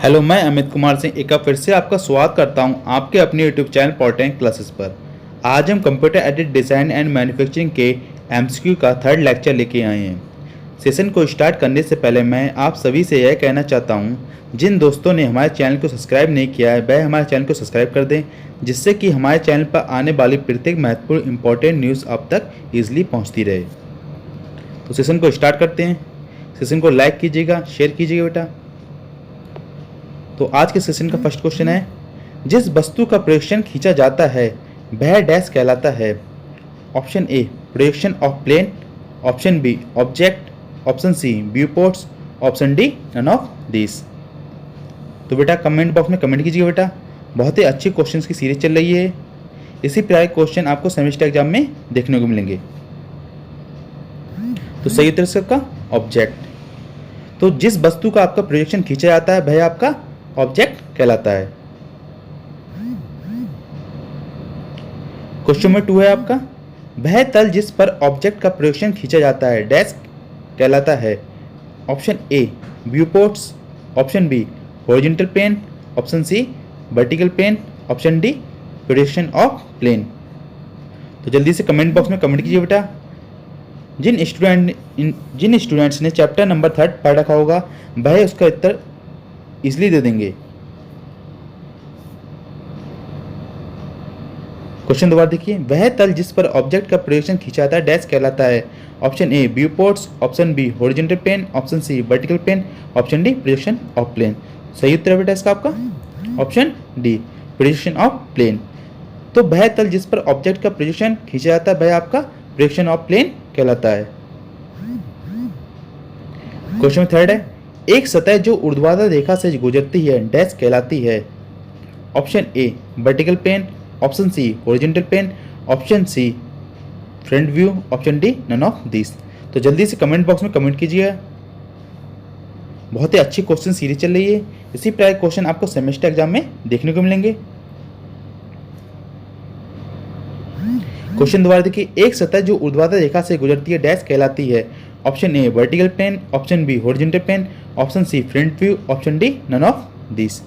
Hello, मैं अमित कुमार सिंह एक बार फिर से आपका स्वागत करता हूं आपके अपने यूट्यूब चैनल पॉलिटेक्निक क्लासेस पर। आज हम computer aided design and manufacturing के एमसीक्यू का थर्ड लेक्चर लेके आए हैं। सेशन को स्टार्ट करने से पहले मैं आप सभी से यह कहना चाहता हूं, जिन दोस्तों ने हमारे चैनल को सब्सक्राइब नहीं किया है वह हमारे चैनल को सब्सक्राइब कर दें, जिससे कि हमारे चैनल पर आने वाली प्रत्येक महत्वपूर्ण इंपॉर्टेंट न्यूज़ आप तक ईजिली पहुँचती रहे। तो सेशन को स्टार्ट करते हैं। सेशन को लाइक कीजिएगा, शेयर कीजिएगा बेटा। तो आज के सेशन का फर्स्ट क्वेश्चन है, जिस वस्तु का प्रोजेक्शन खींचा जाता है वह डैश कहलाता है। Option A projection of plane, option B object, option C view ports, option D none of this. तो बेटा कमेंट बॉक्स में कमेंट कीजिए बेटा। बहुत ही अच्छी क्वेश्चंस की सीरीज चल रही है। इसी प्रकार क्वेश्चन आपको सेमेस्टर एग्जाम में देखने को मिलेंगे। तो सही उत्तर इसका ऑब्जेक्ट। तो जिस वस्तु का आपका प्रोजेक्शन खींचा जाता है वह आपका ऑब्जेक्ट कहलाता है। क्वेश्चन नंबर 2 है आपका, वह तल जिस पर ऑब्जेक्ट का प्रोजेक्शन खींचा जाता है डैश कहलाता है। Option A view ports, option B horizontal plane, option C vertical plane, option D projection of plane. तो जल्दी से कमेंट बॉक्स में कमेंट कीजिए बेटा। जिन स्टूडेंट्स ने चैप्टर नंबर 3 पढ़ रखा होगा वह उसका उत्तर इसलिए दे देंगे। क्वेश्चन दोबारा देखिए, वह तल जिस पर ऑब्जेक्ट का प्रोजेक्शन खींचा जाता है डैश कहलाता है। Option A view ports, option B horizontal plane, option C vertical plane, option D projection of plane. सही उत्तर बेटा इसका आपका option D projection of plane. तो वह तल जिस पर ऑब्जेक्ट का प्रोजेक्शन खींचा जाता है वह आपका प्रोजेक्शन ऑफ प्लेन कहलाता है। क्वेश्चन 3 है, एक सतह जो ऊर्ध्वाधर रेखा से गुजरती है डैश कहलाती है। Option A vertical plane, option C horizontal plane, option C front view, option D none of this. तो जल्दी से कमेंट बॉक्स में कमेंट कीजिए। बहुत ही अच्छी क्वेश्चन सीरीज चल रही है। इसी प्रकार क्वेश्चन आपको सेमेस्टर एग्जाम में देखने को मिलेंगे। क्वेश्चन दोबारा देखिए, एक सतह जो ऊर्ध्वाधर रेखा से गुजरती है डैश कहलाती है। Option A vertical plane, option B horizontal plane, option C front view, option D none of this.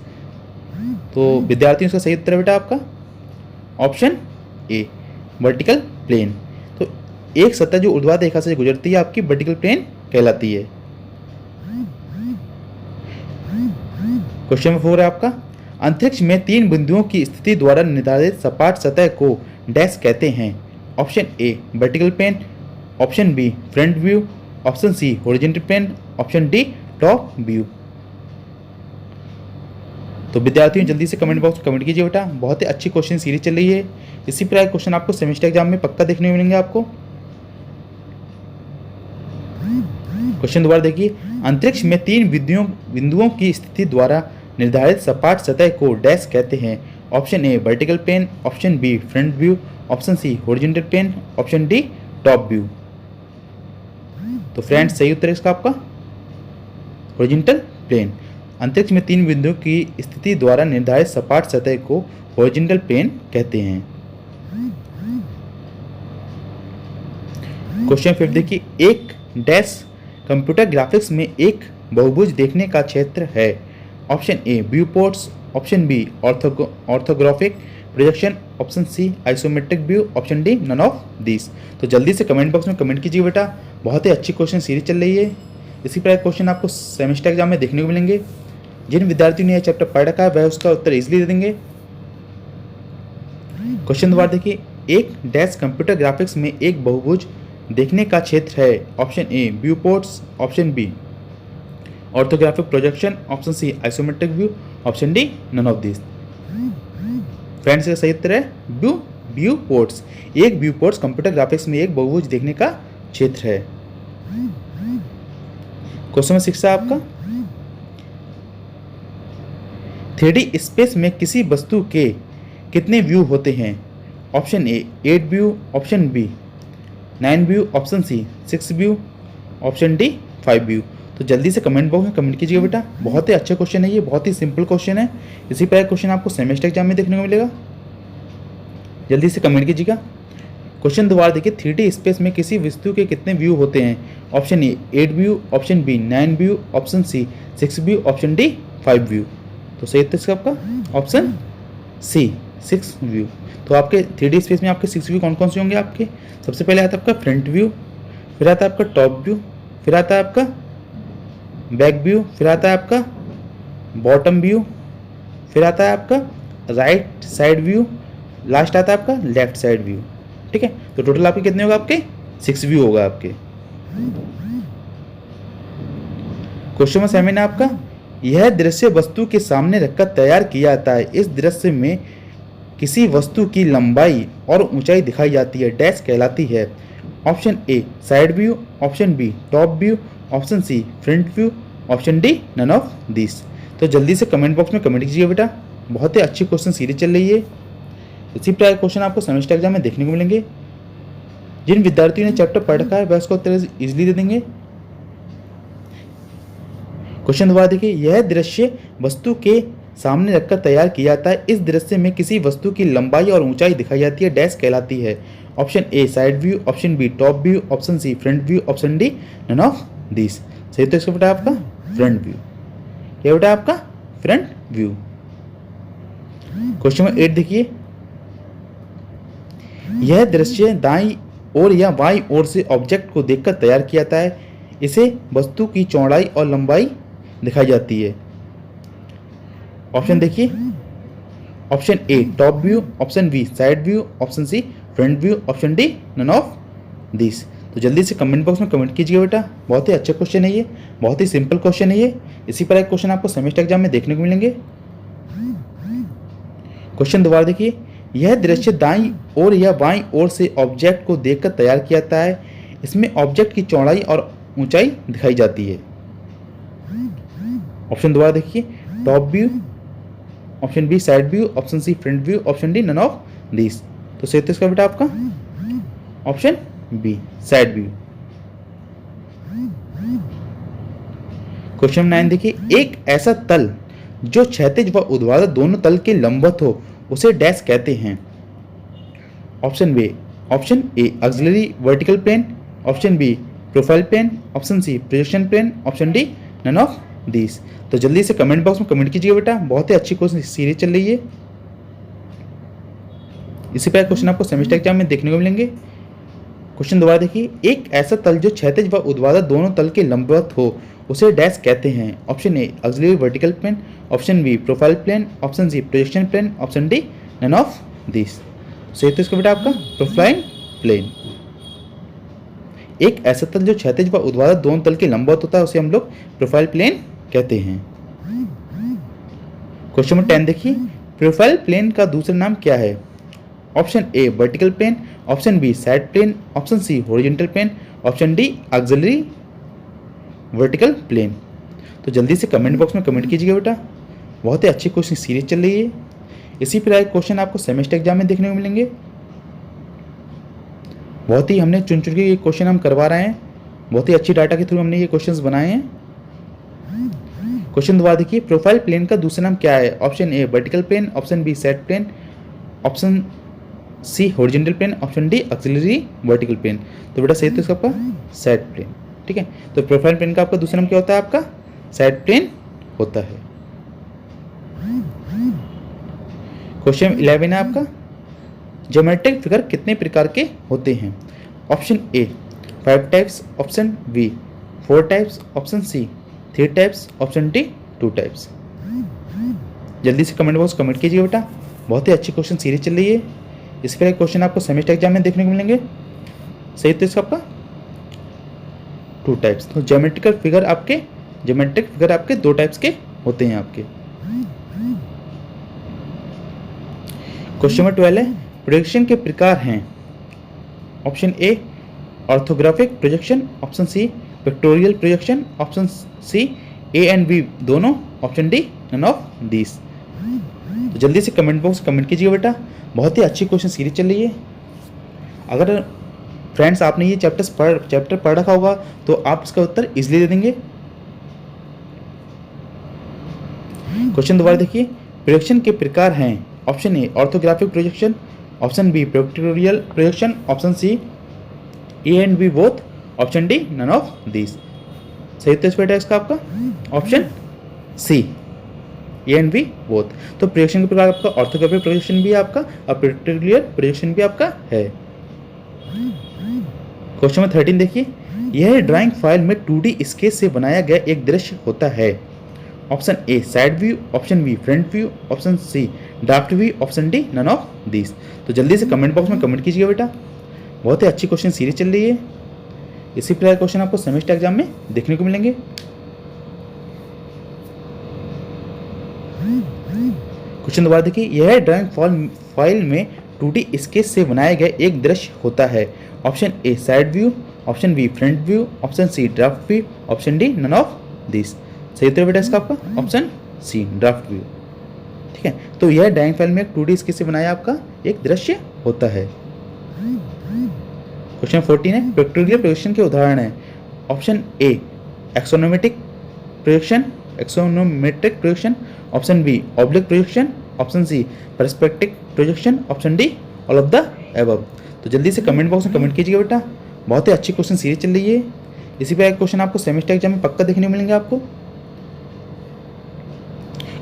तो विद्यार्थियों का सही उत्तर बेटा आपका ऑप्शन ए वर्टिकल प्लेन। तो एक सतह जो ऊर्ध्वाधर रेखा से गुजरती है आपकी वर्टिकल प्लेन कहलाती है। क्वेश्चन नंबर 4 है आपका, अंतरिक्ष में 3 बिंदुओं की स्थिति द्वारा निर्धारित सपाट सतह को डैश कहते हैं। Option A vertical plane, option B front view, option C horizontal plane, option D top view. तो विद्यार्थियों जल्दी से कमेंट बॉक्स में कमेंट कीजिए बेटा। बहुत ही अच्छी क्वेश्चन सीरीज चल रही है। इसी प्रकार क्वेश्चन आपको सेमेस्टर एग्जाम में पक्का देखने को मिलेंगे आपको। क्वेश्चन दोबारा देखिए, अंतरिक्ष में 3 बिंदुओं की स्थिति द्वारा निर्धारित सपाट सतह को डैश कहते हैं। Option A vertical plane, option B front view, option C horizontal plane, option D top view. तो फ्रेंड्स सही उत्तर इसका आपका हॉरिजॉन्टल प्लेन। अंतरिक्ष में 3 बिंदुओं की स्थिति द्वारा निर्धारित सपाट सतह को हॉरिजॉन्टल प्लेन कहते हैं। क्वेश्चन 5 देखिए, एक डैश कंप्यूटर ग्राफिक्स में एक बहुभुज देखने का क्षेत्र है। Option A view ports, option B orthographic projection, option C isometric view, option D none of this. तो जल्दी से कमेंट बॉक्स में कमेंट कीजिए बेटा। बहुत ही अच्छी क्वेश्चन सीरीज चल रही है। इसी प्रकार क्वेश्चन आपको सेमेस्टर एग्जाम में देखने को मिलेंगे। जिन विद्यार्थियों ने यह चैप्टर पढ़ रखा है वह उसका उत्तर इजीली दे देंगे। क्वेश्चन दोबारा देखिए, एक डैश कंप्यूटर ग्राफिक्स में एक बहुभुज देखने का क्षेत्र है। Option A view ports, option B orthographic projection, option C isometric view, option D none of this. Friends का सही उत्तर है व्यू पोर्ट्स। एक व्यू पोर्ट्स कंप्यूटर ग्राफिक्स में एक बहुभुज देखने का क्षेत्र है। क्वेश्चन नंबर 6 है आपका, 3D स्पेस में किसी वस्तु के कितने व्यू होते हैं। Option A 8 view, option B 9 view, option C 6 view, option D 5 view. तो जल्दी से कमेंट बॉक्स में कमेंट कीजिएगा बेटा। बहुत ही अच्छा क्वेश्चन है ये, बहुत ही सिंपल क्वेश्चन है। इसी प्रकार क्वेश्चन आपको सेमेस्टर एग्जाम में देखने को मिलेगा। जल्दी से कमेंट कीजिएगा। क्वेश्चन दोबारा देखिए, 3D स्पेस में किसी वस्तु के कितने व्यू होते हैं। Option A 8 view, option B 9 view, option C 6 view, option D 5 view. तो सही उत्तर इसका आपका ऑप्शन सी, 6 व्यू। तो आपके 3D स्पेस में आपके 6 व्यू कौन कौन से होंगे आपके? सबसे पहले आता है आपका फ्रंट व्यू, फिर आता है आपका टॉप व्यू, फिर आता है आपका बैक व्यू, फिर आता है आपका बॉटम व्यू, फिर आता है आपका राइट साइड व्यू, लास्ट आता है आपका लेफ्ट साइड व्यू। ठीक है, तो टोटल आपके कितने होगा? आपके 6 व्यू होगा आपके। क्वेश्चन नंबर 7 है आपका, यह दृश्य वस्तु के सामने रखकर तैयार किया जाता है। इस दृश्य में किसी वस्तु की लंबाई और ऊंचाई दिखाई जाती है, डैश कहलाती है। Option A side view, option B top view, option C front view, option D none of this. तो जल्दी से कमेंट बॉक्स में कमेंट कीजिए बेटा। बहुत ही अच्छी क्वेश्चन सीरीज चल रही है। इसी प्रकार क्वेश्चन आपको सेमेस्टर एग्जाम में देखने को मिलेंगे। जिन विद्यार्थियों ने चैप्टर पढ़ रखा है वह उसका उत्तर इजीली दे देंगे। क्वेश्चन दोबारा देखिए, यह दृश्य वस्तु के सामने रखकर तैयार किया जाता है। इस दृश्य में किसी वस्तु की लंबाई और ऊंचाई दिखाई जाती है, डैश कहलाती है। Option A side view, option B top view, option C front view, option D none of this. सही तो इसका बेटा आपका फ्रंट व्यू। क्या बेटा आपका फ्रंट व्यू। क्वेश्चन नंबर 8 देखिए, यह दृश्य दाईं ओर या बाईं ओर से ऑब्जेक्ट को देखकर तैयार किया जाता है। इसे वस्तु की चौड़ाई और लंबाई दिखाई जाती है। ऑप्शन देखिए, option A top view, option B side view, option C front view, option D none of this. तो जल्दी से कमेंट बॉक्स में कमेंट कीजिए बेटा। बहुत ही अच्छा क्वेश्चन है ये, बहुत ही सिंपल क्वेश्चन है ये। इसी पर एक क्वेश्चन आपको सेमेस्टर एग्जाम में देखने को मिलेंगे। क्वेश्चन दोबारा देखिए, यह दृश्य दाईं ओर या बाईं ओर से ऑब्जेक्ट को देखकर तैयार किया जाता है। इसमें ऑब्जेक्ट की चौड़ाई और ऊंचाई दिखाई जाती है। ऑप्शन दोबारा देखिए, top view, option B side view, option C front view, option D none of this. तो सही इसका बेटा आपका option B side view. Question 9 देखिए, एक ऐसा तल जो क्षैतिज व ऊर्ध्वाधर दोनों तल के लंबवत हो उसे डैश कहते हैं। Option A auxiliary vertical plane, option B profile plane, option C projection plane, option D none of this. तो जल्दी से कमेंट बॉक्स में कमेंट कीजिए बेटा। बहुत ही अच्छी क्वेश्चन सीरीज चल रही है। इसी प्रकार क्वेश्चन आपको सेमेस्टर एग्जाम में देखने को मिलेंगे। क्वेश्चन दोबारा देखिए, एक ऐसा तल जो क्षैतिज व ऊर्ध्वाधर दोनों तल के लंबवत हो उसे डैश कहते हैं। Option A auxiliary vertical plane, option B profile plane, option C projection plane, option D none of this. सही तो इसका बेटा आपका प्रोफाइल प्लेन। एक ऐसा तल जो क्षैतिज व ऊर्ध्वाधर दोनों तल के लंबवत होता है उसे हम लोग प्रोफाइल प्लेन कहते हैं। क्वेश्चन नंबर 10 देखिए, प्रोफाइल प्लेन का दूसरा नाम क्या है? Option A vertical plane, option B side plane, option C horizontal plane, option D auxiliary vertical plane. तो जल्दी से कमेंट बॉक्स में कमेंट कीजिएगा बेटा। बहुत ही अच्छी क्वेश्चन सीरीज चल रही है। इसी प्रकार क्वेश्चन आपको सेमेस्टर एग्जाम में देखने को मिलेंगे। बहुत ही हमने चुन चुन के ये क्वेश्चन हम करवा रहे हैं। बहुत ही अच्छी डाटा के थ्रू हमने ये क्वेश्चंस बनाए हैं। क्वेश्चन दोबारा देखिए, प्रोफाइल प्लेन का दूसरा नाम क्या है? Option A vertical plane, option B side plane, option C horizontal plane, option D auxiliary vertical plane. तो बेटा सही तो इसका आपका साइड प्लेन। ठीक है, तो प्रोफाइल प्लेन का आपका दूसरा नाम क्या होता है? आपका साइड प्लेन होता है। क्वेश्चन 11 है आपका, ज्योमेट्रिक फिगर कितने प्रकार के होते हैं? Option A 5 types, option B 4 types, option C 3 types, option D 2 types. जल्दी से कमेंट बॉक्स कमेंट कीजिए बेटा। बहुत ही अच्छी क्वेश्चन सीरीज चल रही है। इस पर क्वेश्चन आपको सेमेस्टर एग्जाम में देखने को मिलेंगे। सही तो इसका आपका 2 टाइप्स। तो ज्योमेट्रिक फिगर आपके 2 टाइप्स के होते हैं आपके। क्वेश्चन नंबर 12 है, प्रोजेक्शन के प्रकार हैं। Option A orthographic projection, option C pictorial projection, option C A and B दोनों, option D none of this. तो जल्दी से कमेंट बॉक्स कमेंट कीजिए बेटा। बहुत ही अच्छी क्वेश्चन सीरीज चल रही है। अगर फ्रेंड्स आपने ये चैप्टर पढ़ रखा होगा तो आप इसका उत्तर इजीली दे देंगे। क्वेश्चन दोबारा देखिए, प्रोजेक्शन के प्रकार हैं। Option A orthographic projection, option B pictorial projection, option C A and B both, option D none of this. सही उत्तर बेटा इसका आपका option C A and B both. तो प्रोजेक्शन के प्रकार आपका ऑर्थोग्राफिक प्रोजेक्शन भी है आपका और पेक्टोरियल प्रोजेक्शन भी आपका है। क्वेश्चन नंबर 13 देखिए, यह ड्राइंग फाइल में 2D स्केच से बनाया गया एक दृश्य होता है। Option A side view, option B front view, option C draft view, option D none of this. तो जल्दी से कमेंट बॉक्स में कमेंट कीजिएगा बेटा। बहुत ही अच्छी क्वेश्चन सीरीज चल रही है। इसी प्रकार क्वेश्चन आपको सेमेस्टर एग्जाम में देखने को मिलेंगे। क्वेश्चन दोबारा देखिए, यह ड्राइंग फाइल में 2D स्केच से बनाया गया एक दृश्य होता है। Option A side view, option B front view, option C draft view, option D none of this. सही उत्तर बेटा इसका आपका ऑप्शन सी ड्राफ्ट व्यू। ठीक है, तो यह ड्राइंग फाइल में एक 2D स्केच से बनाया आपका एक दृश्य होता है। क्वेश्चन 14 है, पिक्टोरियल प्रोजेक्शन के उदाहरण है। Option A axonometric projection, option B oblique projection, option C perspective projection, option D all of the above. तो जल्दी से कमेंट बॉक्स में कमेंट कीजिएगा बेटा। बहुत ही अच्छी क्वेश्चन सीरीज चल रही है। इसी पर क्वेश्चन आपको सेमेस्टर एग्जाम में पक्का देखने को मिलेंगे आपको।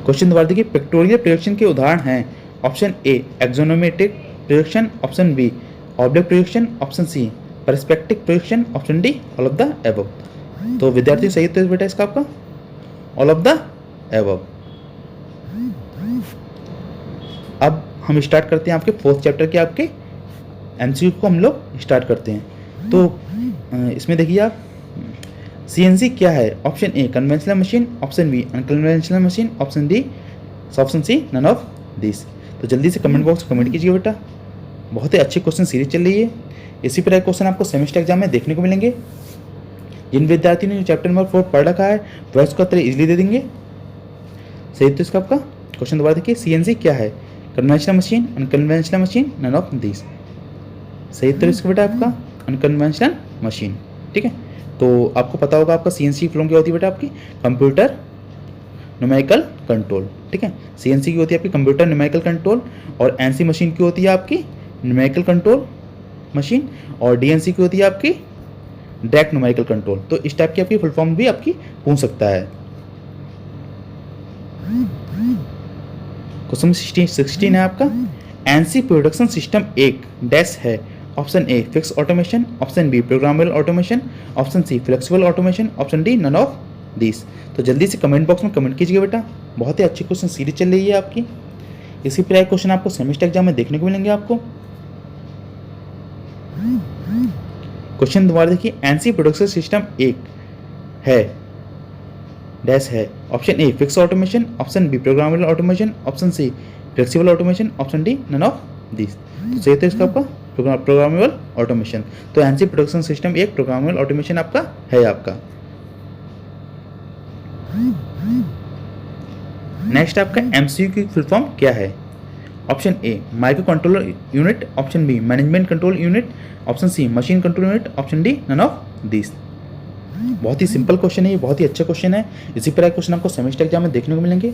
क्वेश्चन दोबारा देखिए, पिक्टोरियल प्रोजेक्शन के उदाहरण हैं। Option A axonometric projection, option B oblique projection, option C perspective projection, option D all of the above. तो विद्यार्थी सही उत्तर बेटा इसका आपका ऑल ऑफ द अबव। अब हम स्टार्ट करते हैं आपके 4th चैप्टर के आपके एमसीक्यू को हम लोग स्टार्ट करते हैं। तो इसमें देखिए आप सीएनसी क्या है। Option A conventional machine, option B unconventional machine, option D option C none of this. तो जल्दी से कमेंट बॉक्स में कमेंट कीजिए बेटा। बहुत ही अच्छी क्वेश्चन सीरीज चल रही है। इसी प्रकार क्वेश्चन आपको सेमेस्टर एग्जाम में देखने को मिलेंगे। जिन विद्यार्थियों ने चैप्टर नंबर 4 पढ़ रखा है वह इसका उत्तर इजीली दे देंगे। सही तो इसका आपका क्वेश्चन दोबारा देखिए, सीएनसी क्या है, conventional machine, unconventional machine, none of this. सही उत्तर इसका बेटा आपका अनकन्वेंशनल मशीन। ठीक है, तो आपको पता होगा आपका सीएनसी फॉर्म क्या होती है बेटा आपकी कंप्यूटर न्यूमेरिकल कंट्रोल। ठीक है, सीएनसी की होती है आपकी कंप्यूटर न्यूमेरिकल कंट्रोल, और एनसी मशीन की होती है आपकी न्यूमेरिकल कंट्रोल मशीन, और डीएनसी की होती है आपकी डायरेक्ट न्यूमेरिकल कंट्रोल। तो इस टाइप की आपकी फुल फॉर्म भी आपकी पूछ सकता है। क्वेश्चन 16 है आपका, एनसी प्रोडक्शन सिस्टम एक डैश है। Option A fix automation, option B programmable automation, option C flexible automation, option D none of this. तो जल्दी से कमेंट बॉक्स में कमेंट कीजिएगा बेटा। बहुत ही अच्छी क्वेश्चन सीरीज चल रही है आपकी। इसी प्रकार क्वेश्चन आपको सेमेस्टर एग्जाम में देखने को मिलेंगे आपको। क्वेश्चन दोबारा देखिए, एनसी प्रोडक्शन सिस्टम एक है डैश है। Option A fix automation, option B programmable automation, option C flexible automation, option D none of this. तो सही तो इसका आपका प्रोग्रामेबल ऑटोमेशन। तो एनसी प्रोडक्शन सिस्टम एक प्रोग्रामेबल ऑटोमेशन आपका है आपका। नेक्स्ट आपका एमसीक्यू की फुल फॉर्म क्या है। Option A micro controller unit, option B management control unit, option C machine control unit, option D none of this. बहुत ही सिंपल क्वेश्चन है, ये बहुत ही अच्छा क्वेश्चन है। इसी प्रकार क्वेश्चन आपको सेमेस्टर एग्जाम में देखने को मिलेंगे।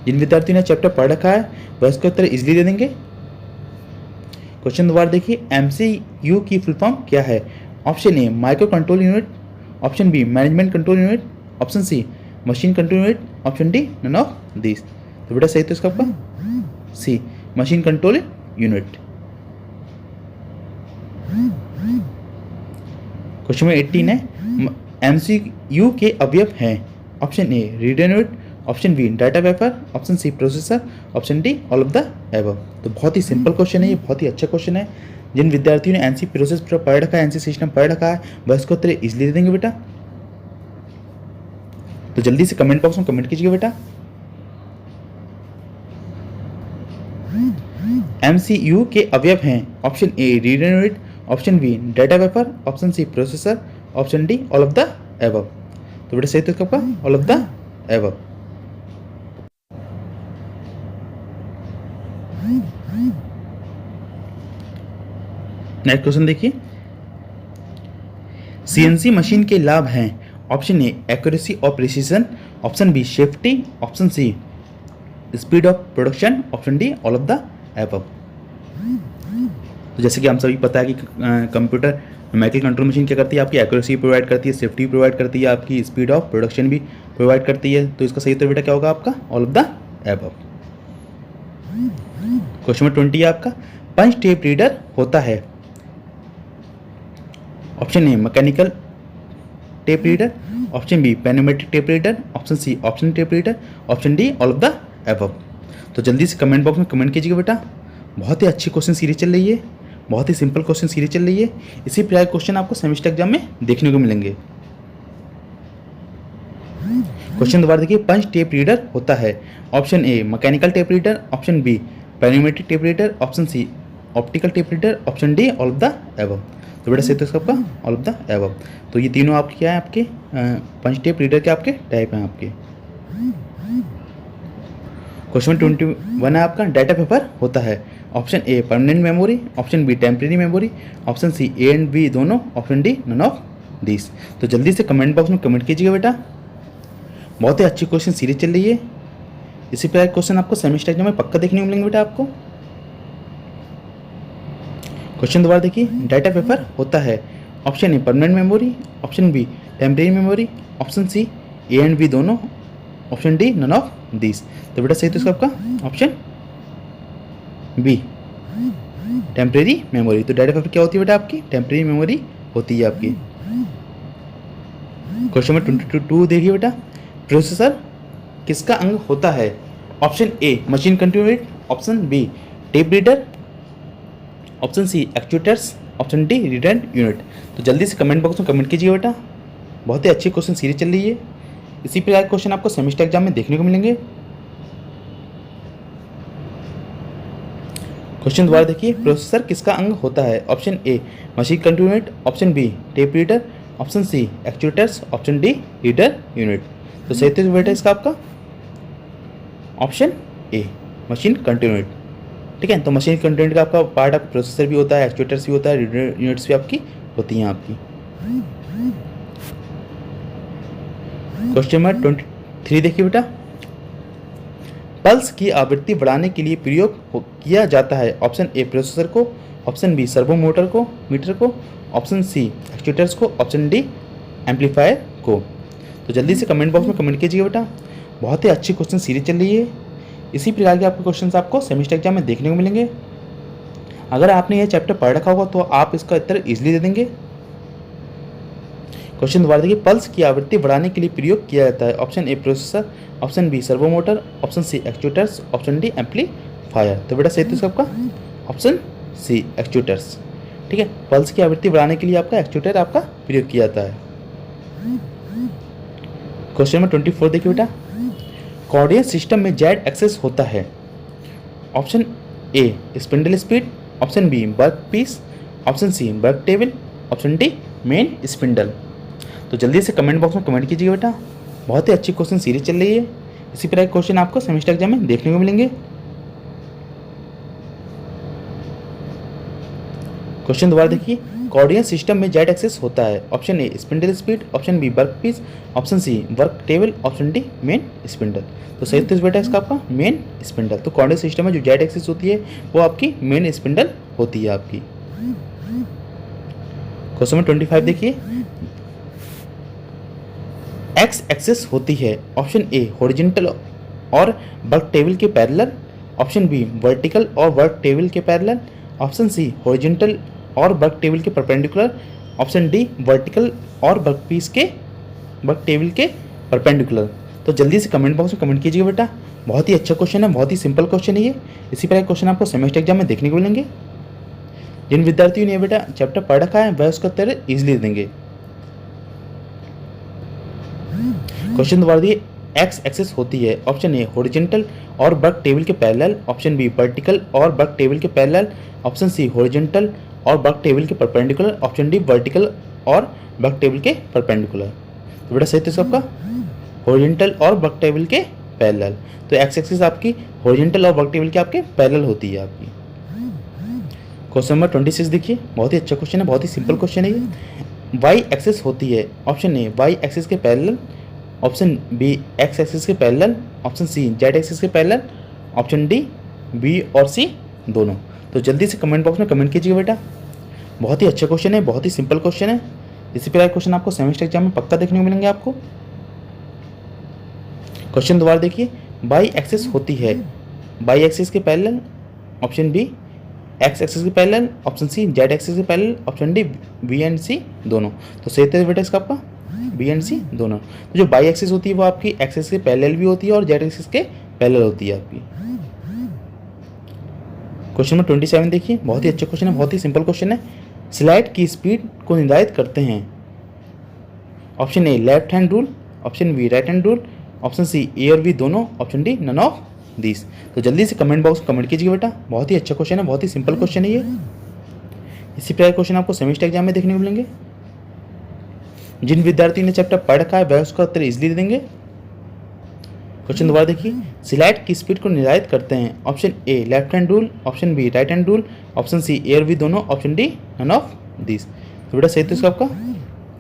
जिन विद्यार्थियों ने चैप्टर पढ़ रखा है वह इसके उत्तर इजीली दे देंगे। क्वेश्चन दोबारा देखिए, एमसीयू की फुल फॉर्म क्या है। Option A micro control unit, option B management control unit, option C machine control unit, option D none of this. तो बेटा सही तो इसका आपका C machine control unit. Question में 18 है, एमसीयू के अवयव हैं। Option A reader unit, option B data vapour, option C processor, option D all of the above. तो बहुत ही सिंपल क्वेश्चन है, ये बहुत ही अच्छा क्वेश्चन है। जिन विद्यार्थियों ने एनसी प्रोसेस पढ़ रखा है, एनसी सिस्टम पढ़ रखा है, वह इसको उत्तर इजीली दे देंगे बेटा। तो जल्दी से कमेंट बॉक्स में कमेंट कीजिए बेटा। एमसीयू के अवयव हैं। Option A reader unit, option B data vapour, option C processor, option D all of the above. तो बेटा सही तो इसका all of the above. Next question देखिए, सीएनसी मशीन के लाभ हैं। ऑप्शन ए एक्यूरेसी और precision, option B safety, option C speed of production, option D all of the above. तो जैसे कि हम सभी पता है कि कंप्यूटर न्यूमेरिकल कंट्रोल मशीन क्या करती है, आपकी एक्यूरेसी प्रोवाइड करती है, सेफ्टी प्रोवाइड करती है, आपकी स्पीड ऑफ प्रोडक्शन भी प्रोवाइड करती है। तो इसका सही उत्तर बेटा क्या होगा आपका, all of the above. Question number 20 है आपका, पंच टेप रीडर होता है। Option A mechanical tape reader, option B pneumatic tape reader, option C option tape reader, option D all of the above. तो जल्दी से कमेंट बॉक्स में comment कीजिएगा बेटा। बहुत ही अच्छी क्वेश्चन सीरीज चल रही है, बहुत ही सिंपल क्वेश्चन सीरीज चल रही है। इसी प्रकार क्वेश्चन आपको सेमेस्टर एग्जाम में देखने को मिलेंगे। क्वेश्चन दोबारा देखिए, पंच टेप रीडर होता है। Option A mechanical tape reader, option B pneumatic tape reader, option C optical tape reader, option D all of the above. तो बेटा सही तो आपका ऑल ऑफ द एबव। तो ये तीनों आपके क्या है, आपके पंच टेप रीडर के आपके टाइप हैं आपके। क्वेश्चन 21 है आपका, डाटा पेपर होता है। Option A permanent memory, option B temporary memory, option C A and B दोनों, option D none of this. तो जल्दी से कमेंट बॉक्स में कमेंट कीजिएगा बेटा। बहुत ही अच्छी क्वेश्चन सीरीज चल रही है। इसी प्रकार क्वेश्चन आपको सेमेस्टर एग्जाम में पक्का देखने को मिलेंगे बेटा आपको। क्वेश्चन दोबारा देखिए, डाटा पेपर होता है। Option A permanent memory, option B temporary memory, option C A and B दोनों, option D none of this. तो बेटा सही तो इसका आपका ऑप्शन बी टेम्परेरी मेमोरी। तो डाटा पेपर क्या होती है बेटा आपकी, टेम्परेरी मेमोरी होती है आपकी। क्वेश्चन नंबर 22 देखिए बेटा, प्रोसेसर किसका अंग होता है। Option A machine controller, option B tape reader, option C actuators, option D reader unit. तो जल्दी से कमेंट बॉक्स में कमेंट कीजिए बेटा। बहुत ही अच्छी क्वेश्चन सीरीज चल रही है। इसी प्रकार क्वेश्चन आपको सेमेस्टर एग्जाम में देखने को मिलेंगे। क्वेश्चन दोबारा देखिए, प्रोसेसर किसका अंग होता है। Option A machine control unit, option B tape reader, option C actuators, option D reader unit. तो सही तो बेटा इसका आपका option A machine control unit. ठीक है, तो मशीन कंट्रोल यूनिट का आपका पार्ट आपका प्रोसेसर भी होता है, एक्चुएटर्स भी होता है, रीडर यूनिट्स भी आपकी होती हैं आपकी। क्वेश्चन नंबर 23 देखिए बेटा, पल्स की आवृत्ति बढ़ाने के लिए प्रयोग किया जाता है। ऑप्शन ए प्रोसेसर को, ऑप्शन बी सर्वो मोटर को मीटर को, ऑप्शन सी एक्चुएटर्स को, ऑप्शन डी एम्पलीफायर को। तो जल्दी से कमेंट बॉक्स में कमेंट कीजिएगा बेटा। बहुत ही अच्छी क्वेश्चन सीरीज चल रही है। इसी प्रकार के आपके क्वेश्चन आपको सेमेस्टर एग्जाम में देखने को मिलेंगे। अगर आपने यह चैप्टर पढ़ रखा होगा तो आप इसका उत्तर इजीली दे देंगे। क्वेश्चन दोबारा देखिए, पल्स की आवृत्ति बढ़ाने के लिए प्रयोग किया जाता है। Option A processor, option B servo motor, option C actuators, option D amplifier. तो बेटा सही तो आपका ऑप्शन सी एक्चुएटर्स। ठीक है, पल्स की आवृत्ति बढ़ाने के लिए आपका एक्चुएटर आपका प्रयोग किया जाता है। क्वेश्चन नंबर 24 देखिए बेटा, कोऑर्डिनेट सिस्टम में जेड एक्सेस होता है। Option A spindle speed, option B work piece, option C work table, option D main spindle. तो जल्दी से कमेंट बॉक्स में कमेंट कीजिएगा बेटा। बहुत ही अच्छी क्वेश्चन सीरीज चल रही है। इसी प्रकार के क्वेश्चन आपको सेमेस्टर एग्जाम में देखने को मिलेंगे। क्वेश्चन दोबारा देखिए, कोऑर्डिनेट सिस्टम में जेड एक्सेस होता है। Option A spindle speed, option B work piece, option C work table, option D main spindle. तो सही तो बेटा इसका आपका मेन स्पिंडल। तो कोऑर्डिनेट सिस्टम में जो जेड एक्सेस होती है वो आपकी मेन स्पिंडल होती है आपकी। क्वेश्चन नंबर 25 देखिए, एक्स एक्सेस होती है। ऑप्शन ए हॉरिजॉन्टल और वर्क टेबल के पैरेलल, ऑप्शन बी वर्टिकल और वर्क टेबल के पैरेलल, ऑप्शन सी हॉरिजॉन्टल और वर्क टेबल के परपेंडिकुलर, ऑप्शन डी वर्टिकल और वर्क टेबल के परपेंडिकुलर। तो जल्दी से कमेंट बॉक्स में कमेंट कीजिएगा बेटा। बहुत ही अच्छा क्वेश्चन है, बहुत ही सिंपल क्वेश्चन है ये। इसी प्रकार क्वेश्चन आपको सेमेस्टर एग्जाम में देखने को मिलेंगे। जिन विद्यार्थियों ने बेटा चैप्टर पढ़ रखा है वह उसका उत्तर इजीली देंगे। क्वेश्चन दोबारा दिए, एक्स एक्सेस होती है। ऑप्शन ए हॉरिजॉन्टल और वर्क टेबल के पैरेलल, ऑप्शन बी वर्टिकल और वर्क टेबल के पैरेलल, ऑप्शन सी हॉरिजॉन्टल और वर्क टेबल के परपेंडिकुलर, ऑप्शन डी वर्टिकल और वर्क टेबल के परपेंडिकुलर। तो बेटा सही तो सबका हॉरिजॉन्टल और वर्क टेबल के पैरेलल। तो एक्स एक्सिस आपकी हॉरिजॉन्टल और वर्क टेबल के आपके पैरेलल होती है आपकी। क्वेश्चन नंबर 26 देखिए, बहुत ही अच्छा क्वेश्चन है, बहुत ही सिंपल क्वेश्चन है ये। वाई एक्सिस होती है। ऑप्शन ए वाई एक्सिस के parallel, option B X axis के parallel, option C Z axis के पैरेलल, ऑप्शन डी बी और सी दोनों। तो जल्दी से कमेंट बॉक्स में कमेंट कीजिए बेटा। बहुत ही अच्छा क्वेश्चन है, बहुत ही सिंपल क्वेश्चन है। इसी प्रकार क्वेश्चन आपको सेमेस्टर एग्जाम में पक्का देखने को मिलेंगे आपको। क्वेश्चन दोबारा देखिए, बाई एक्सिस होती है, बाई एक्सिस के parallel, option B X axis के parallel, option C Z axis के parallel, option D B and C दोनों। तो सही उत्तर बेटा इसका आपका बी एंड सी दोनों। तो जो बाई एक्सिस होती है वो आपकी एक्सिस के पैरेलल भी होती है और जेड एक्सिस के पैरेलल होती है आपकी। क्वेश्चन नंबर 27 देखिए, बहुत ही अच्छा क्वेश्चन है, बहुत ही सिंपल क्वेश्चन है। स्लाइड की स्पीड को निर्धारित करते हैं, option A left hand rule, option B right hand rule, option C A और बी दोनों, option D none of this. तो जल्दी से कमेंट बॉक्स में कमेंट कीजिए बेटा, बहुत ही अच्छा क्वेश्चन है, बहुत ही सिंपल क्वेश्चन है ये। इसी प्रकार क्वेश्चन आपको सेमेस्टर एग्जाम में देखने को मिलेंगे। जिन विद्यार्थियों ने चैप्टर पढ़ रखा है वह उसका उत्तर इजीली दे देंगे। क्वेश्चन दोबारा देखिए, स्लाइड की स्पीड को निर्धारित करते हैं, option A left hand rule, option B right hand rule, option C A और बी दोनों, option D none of this. तो बेटा सही तो इसका आपका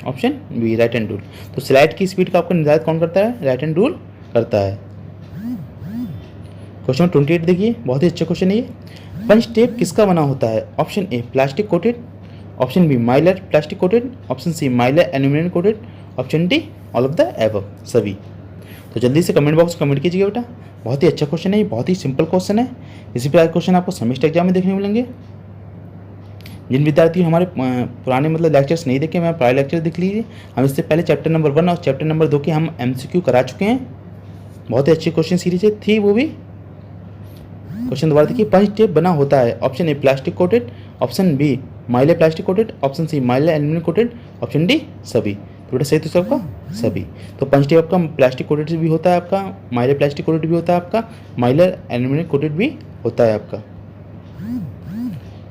option B right hand rule. तो स्लाइड की स्पीड का आपको निर्धारित कौन करता है? राइट हैंड रूल करता है। क्वेश्चन 28 देखिए, बहुत ही अच्छा क्वेश्चन है ये। पंच टेप किसका बना होता है? Option A plastic coated, option B mylar plastic coated, option C mylar aluminium coated, option D all of the above सभी। तो जल्दी से कमेंट बॉक्स में कमेंट कीजिएगा बेटा, बहुत ही अच्छा क्वेश्चन है ये, बहुत ही सिंपल क्वेश्चन है। इसी प्रकार क्वेश्चन आपको सेमेस्टर एग्जाम में देखने को मिलेंगे। जिन विद्यार्थी हमारे पुराने मतलब लेक्चर्स नहीं देखे, मैं प्रायर लेक्चर देख लीजिए। हम इससे पहले चैप्टर नंबर 1 और चैप्टर नंबर 2 के हम MCQ करा चुके हैं, बहुत ही अच्छी क्वेश्चन सीरीज थी वो भी। क्वेश्चन दोबारा देखिए, पंच टेप बना होता है, option A plastic coated, option B mylar plastic coated, option C mylar aluminium coated, option D सभी। तो बेटा सही तो सबका सभी। तो पंच टेप आपका प्लास्टिक कोटेड भी होता है आपका, माइलर प्लास्टिक कोटेड भी होता है आपका, माइलर एल्यूमिनियम कोटेड भी होता है आपका।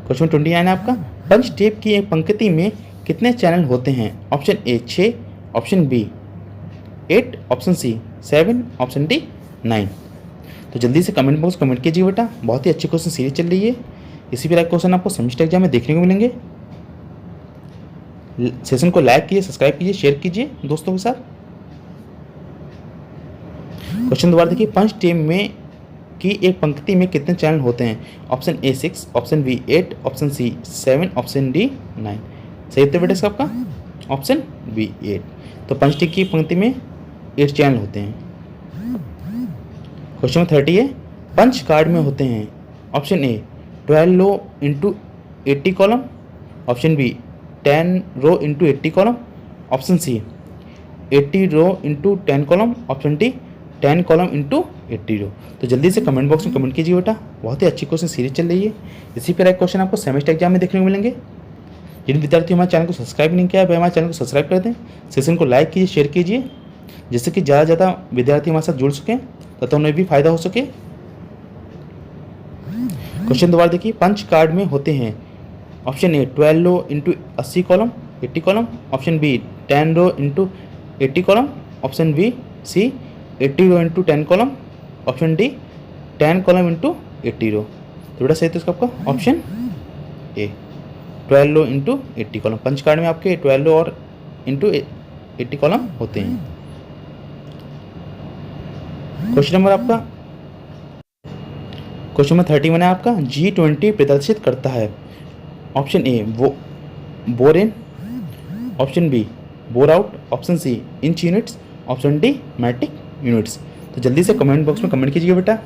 क्वेश्चन 29 है आपका, पंच टेप की एक पंक्ति में कितने चैनल होते हैं? Option A 6, option B 8, option C 7, option D 9। तो जल्दी से कमेंट बॉक्स कमेंट कीजिए बेटा, बहुत ही अच्छी क्वेश्चन सीरीज चल रही है। इसी प्रकार क्वेश्चन आपको सेमेस्टर एग्जाम में देखने को मिलेंगे। सेशन को लाइक कीजिए, सब्सक्राइब कीजिए, शेयर कीजिए दोस्तों के साथ। क्वेश्चन दोबारा देखिए, पंच टेप में की एक पंक्ति में कितने चैनल होते हैं? Option A 6, option B 8, option C 7, option D 9। सही उत्तर बेटा इसका आपका ऑप्शन बी 8। तो पंच टेप की पंक्ति में 8 चैनल होते हैं। क्वेश्चन नंबर 30 है, पंच कार्ड में होते हैं, option A 12 row into 80 column, option B 10 row into 80 column, option C 80 row into 10 column, option D 10 column into 80 row. तो जल्दी से कमेंट बॉक्स में कमेंट कीजिए बेटा, बहुत ही अच्छी क्वेश्चन सीरीज चल रही है। इसी पर एक क्वेश्चन आपको सेमेस्टर एग्जाम में देखने को मिलेंगे। जिन विद्यार्थी हमारे चैनल को सब्सक्राइब नहीं किया है वह हमारे चैनल को सब्सक्राइब कर दें, सेशन को लाइक कीजिए, शेयर कीजिए, जिससे कि ज़्यादा से ज़्यादा विद्यार्थी हमारे साथ जुड़ सकें तथा उन्हें भी फायदा हो सके। क्वेश्चन दोबारा देखिए, पंच कार्ड में होते हैं, option A 12 row into 80 column 80 column, option B 10 row into 80 column, option B C 80 row into 10 column, option D 10 column into 80 row. तो बेटा सही तो इसका आपका option A 12 row into 80 column. Punch card में आपके 12 रो और इंटू 80 कॉलम होते हैं। क्वेश्चन नंबर आपका क्वेश्चन नंबर 31 है आपका, G20 प्रदर्शित करता है, option A bore in, option B bore out, option C inch units, option D metric units. तो जल्दी से कमेंट बॉक्स में कमेंट कीजिए बेटा।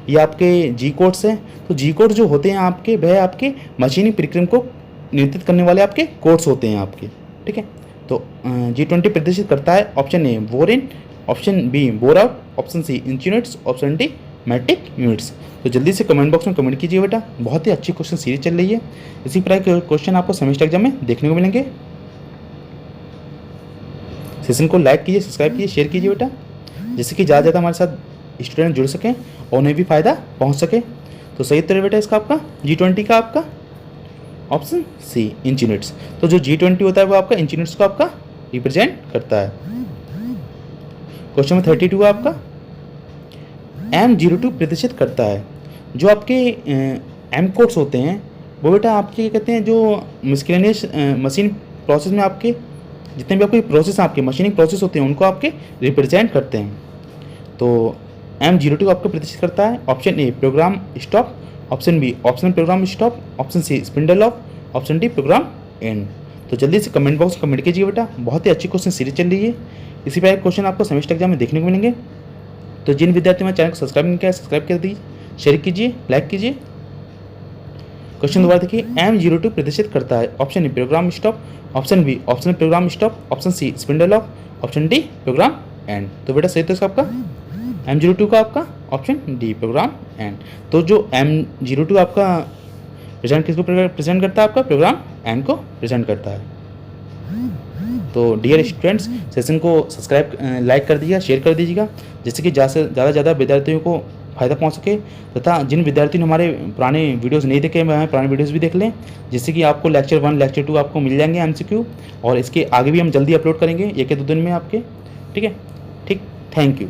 ये आपके जी कोड्स हैं, तो जी कोड जो होते हैं आपके वह आपके मशीनी प्रक्रम को नियंत्रित करने वाले आपके कोड्स होते हैं आपके, ठीक है। तो G20 प्रदर्शित करता है, option A bore in, option B bore out, option C inch units, option D metric units. तो जल्दी से कमेंट बॉक्स में कमेंट कीजिए बेटा, बहुत ही अच्छी क्वेश्चन सीरीज चल रही है। इसी प्रकार के क्वेश्चन आपको सेमेस्टर एग्जाम में देखने को मिलेंगे। सेशन को लाइक कीजिए, सब्सक्राइब कीजिए, शेयर कीजिए बेटा, जिससे कि ज़्यादा से ज़्यादा हमारे साथ स्टूडेंट जुड़ सकें और उन्हें भी फायदा पहुंच सके। तो सही उत्तर बेटा इसका आपका G20 का आपका ऑप्शन सी इंच यूनिट्स। तो जो G20 होता है वो आपका इंच यूनिट्स को आपका रिप्रेजेंट करता है। क्वेश्चन नंबर 32 है आपका, M02 प्रदर्शित करता है। जो आपके एम कोड्स होते हैं वो बेटा आपके कहते हैं जो मिसलेनियस मशीन प्रोसेस में आपके जितने भी आपके प्रोसेस आपके मशीनिंग प्रोसेस होते हैं उनको आपके रिप्रेजेंट करते हैं। तो M02 आपको प्रदर्शित करता है, option A program stop, option B optional program stop, option C spindle off, option D program end. तो जल्दी से कमेंट बॉक्स में कमेंट कीजिए बेटा, बहुत ही अच्छी क्वेश्चन सीरीज चल रही है। इसी प्रकार क्वेश्चन आपको सेमेस्टर एग्जाम में देखने को मिलेंगे। तो जिन विद्यार्थी मेरे चैनल को सब्सक्राइब नहीं किया है सब्सक्राइब कर दीजिए, शेयर कीजिए, लाइक कीजिए। क्वेश्चन दोबारा देखिए, M02 प्रदर्शित करता है। Option A program stop, option B option program stop, option C spindle off, option D program end. तो बेटा सही तो इसका आपका M02 का आपका ऑप्शन डी प्रोग्राम एंड। तो जो M02 आपका प्रेजेंट किसको प्रेजेंट करता है, आपका प्रोग्राम एंड को प्रेजेंट करता है। तो डियर स्टूडेंट्स, सेशन को सब्सक्राइब लाइक कर दीजिएगा, शेयर कर दीजिएगा, जिससे कि ज़्यादा विद्यार्थियों को फ़ायदा पहुंच सके। तथा जिन विद्यार्थियों ने हमारे पुराने वीडियोस नहीं देखे हैं पुराने वीडियोस भी देख लें, जिससे कि आपको लेक्चर 1 लेक्चर 2 आपको मिल जाएंगे MCQ, और इसके आगे भी हम जल्दी अपलोड करेंगे 1 या 2 दिन में आपके। ठीक है, ठीक, थैंक यू।